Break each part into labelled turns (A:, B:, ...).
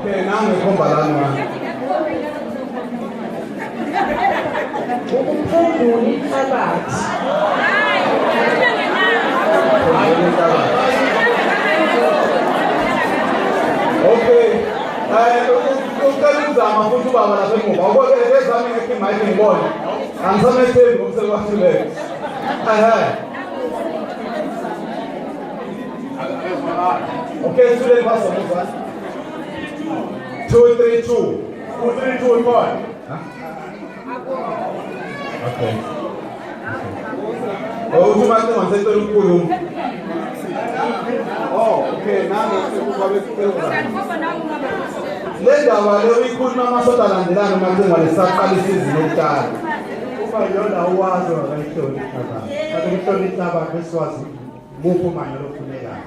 A: Okay, nange khomba lana manje.
B: Ukuphendula inhlabathi.
A: Okay. Ucela uzama futhi ubaba lapha emuva. Ubona lezami ngeke manje ngibone. Angisamethembi ngokusekwahlulela. Okay, student pass on this one. 2, 3, 2. 2, 3, 2, and 1. Okay. Oh, you might want to say to oh, okay. Now let's go. Le ndaba le uyikhuluma amasoda alandelana macinga lesaqala isizini yokuqala.
C: Uma yona uwazi akayihloli inhlaba. Kanti ukuhlola inhlaba besiwazi muphi umanyolo ofunekayo.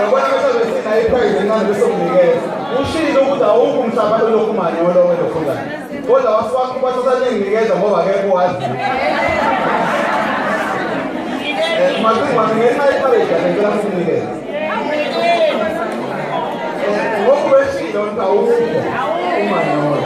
A: Ubona bese besina iprize encane besokunikeza. Ushilo ukuthi awukho umhlaba olokhu umanyolo welokho. Kodwa wasiwakho bathatha nginikeza ngoba akekho wazi. Mazinga ngena iprize ngicela ukunikeza. Ngoku besilo ukuthi awukho umanyolo.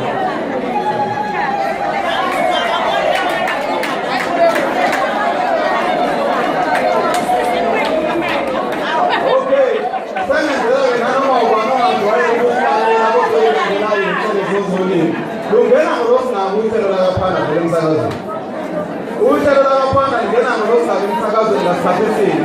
A: Lungena ngolosinaga uhlelo lakaphana emsakazweni. Uhlelo lakaphana lingena ngolosinaga emsakazweni ngasikhathi esini.